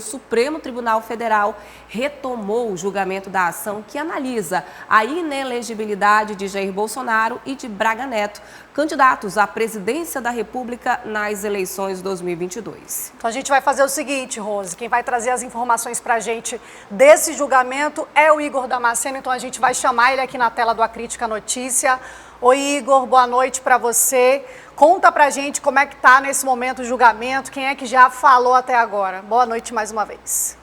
Supremo Tribunal Federal retomou o julgamento da ação que analisa a inelegibilidade de Jair Bolsonaro e de Braga Neto, candidatos à presidência da República nas eleições 2022. Então a gente vai fazer o seguinte, Rose, quem vai trazer as informações para a gente desse julgamento é o Igor Damasceno, então a gente vai chamar ele aqui na tela do A Crítica Notícia. Oi, Igor, boa noite para você. Conta pra gente como é que tá nesse momento o julgamento, quem é que já falou até agora. Boa noite mais uma vez.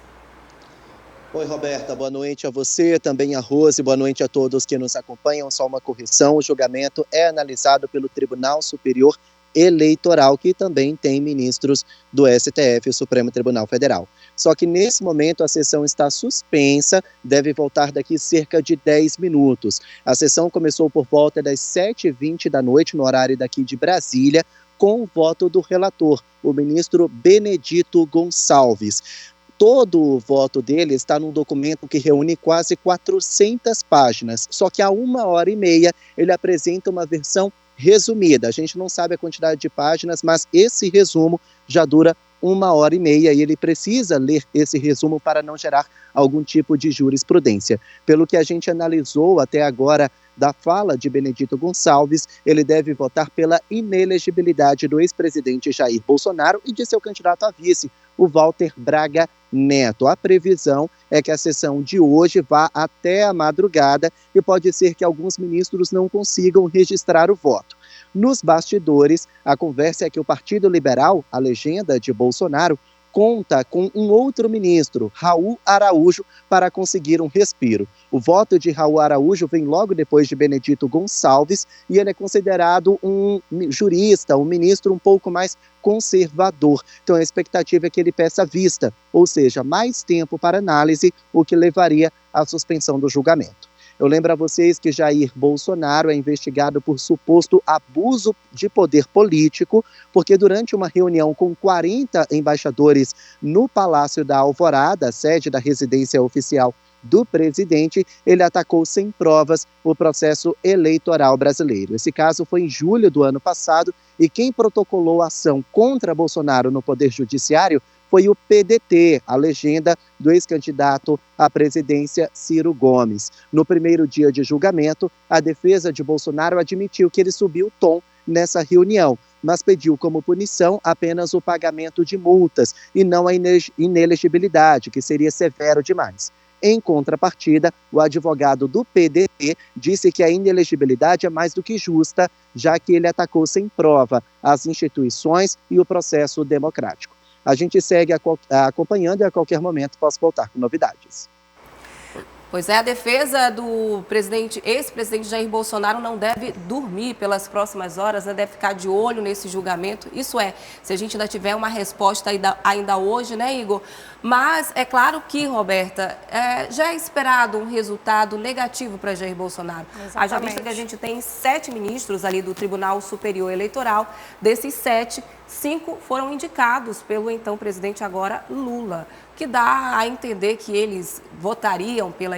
Oi, Roberta, boa noite a você, também a Rose, boa noite a todos que nos acompanham. Só uma correção, o julgamento é analisado pelo Tribunal Superior Eleitoral, que também tem ministros do STF, o Supremo Tribunal Federal. Só que nesse momento a sessão está suspensa, deve voltar daqui cerca de 10 minutos. A sessão começou por volta das 7h20 da noite, no horário daqui de Brasília, com o voto do relator, o ministro Benedito Gonçalves. Todo o voto dele está num documento que reúne quase 400 páginas, só que a 1h30 ele apresenta uma versão resumida. A gente não sabe a quantidade de páginas, mas esse resumo já dura 1h30 e ele precisa ler esse resumo para não gerar algum tipo de jurisprudência. Pelo que a gente analisou até agora da fala de Benedito Gonçalves, ele deve votar pela inelegibilidade do ex-presidente Jair Bolsonaro e de seu candidato a vice, o Walter Braga Neto. A previsão é que a sessão de hoje vá até a madrugada e pode ser que alguns ministros não consigam registrar o voto. Nos bastidores, a conversa é que o Partido Liberal, a legenda de Bolsonaro, conta com um outro ministro, Raul Araújo, para conseguir um respiro. O voto de Raul Araújo vem logo depois de Benedito Gonçalves e ele é considerado um jurista, um ministro um pouco mais conservador. Então a expectativa é que ele peça vista, ou seja, mais tempo para análise, o que levaria à suspensão do julgamento. Eu lembro a vocês que Jair Bolsonaro é investigado por suposto abuso de poder político, porque durante uma reunião com 40 embaixadores no Palácio da Alvorada, sede da residência oficial do presidente, ele atacou sem provas o processo eleitoral brasileiro. Esse caso foi em julho do ano passado e quem protocolou a ação contra Bolsonaro no Poder Judiciário foi o PDT, a legenda do ex-candidato à presidência Ciro Gomes. No primeiro dia de julgamento, a defesa de Bolsonaro admitiu que ele subiu o tom nessa reunião, mas pediu como punição apenas o pagamento de multas e não a inelegibilidade, que seria severo demais. Em contrapartida, o advogado do PDT disse que a inelegibilidade é mais do que justa, já que ele atacou sem prova as instituições e o processo democrático. A gente segue acompanhando e a qualquer momento posso voltar com novidades. Pois é, a defesa do ex-presidente Jair Bolsonaro não deve dormir pelas próximas horas, né? Deve ficar de olho nesse julgamento. Isso é, se a gente ainda tiver uma resposta ainda hoje, né, Igor? Mas é claro que, Roberta, já é esperado um resultado negativo para Jair Bolsonaro. Haja vista que a gente tem 7 ministros ali do Tribunal Superior Eleitoral. Desses 7, 5 foram indicados pelo então presidente agora Lula, que dá a entender que eles votariam pela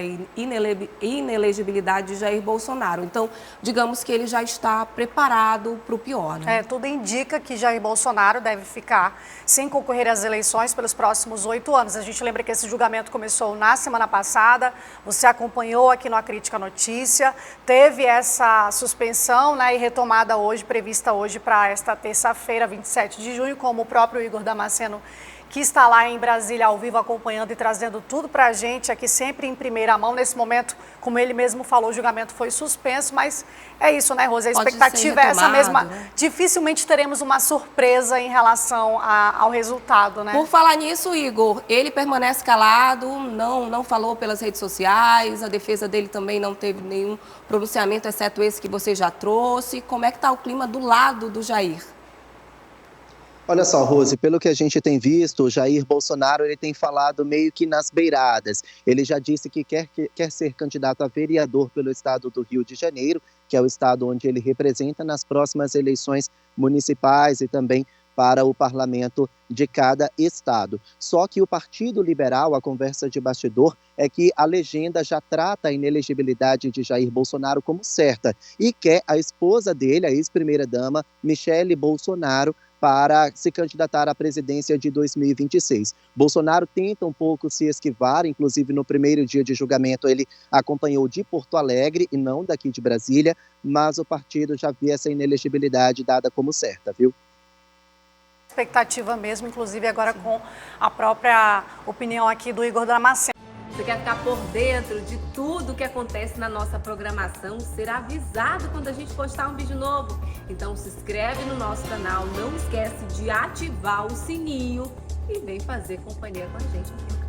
inelegibilidade de Jair Bolsonaro. Então, digamos que ele já está preparado para o pior, né? Tudo indica que Jair Bolsonaro deve ficar sem concorrer às eleições pelos próximos 8 anos. A gente lembra que esse julgamento começou na semana passada, você acompanhou aqui no A Crítica Notícia, teve essa suspensão, né, e retomada hoje, prevista hoje para esta terça-feira, 27 de junho, como o próprio Igor Damasceno, que está lá em Brasília ao vivo acompanhando e trazendo tudo para a gente aqui sempre em primeira mão. Nesse momento, como ele mesmo falou, o julgamento foi suspenso, mas é isso, né, Rose? A expectativa é essa mesma. Né? Dificilmente teremos uma surpresa em relação ao resultado, né? Por falar nisso, Igor, ele permanece calado, não falou pelas redes sociais, a defesa dele também não teve nenhum pronunciamento, exceto esse que você já trouxe. Como é que está o clima do lado do Jair? Olha só, Rose, pelo que a gente tem visto, o Jair Bolsonaro ele tem falado meio que nas beiradas. Ele já disse que quer ser candidato a vereador pelo estado do Rio de Janeiro, que é o estado onde ele representa nas próximas eleições municipais e também para o parlamento de cada estado. Só que o Partido Liberal, a conversa de bastidor, é que a legenda já trata a inelegibilidade de Jair Bolsonaro como certa e quer a esposa dele, a ex-primeira-dama, Michele Bolsonaro, para se candidatar à presidência de 2026. Bolsonaro tenta um pouco se esquivar, inclusive no primeiro dia de julgamento ele acompanhou de Porto Alegre e não daqui de Brasília, mas o partido já vê essa inelegibilidade dada como certa, viu? Expectativa mesmo, inclusive agora com a própria opinião aqui do Igor Damasceno. Você quer ficar por dentro de tudo que acontece na nossa programação, ser avisado quando a gente postar um vídeo novo? Então se inscreve no nosso canal, não esquece de ativar o sininho e vem fazer companhia com a gente aqui.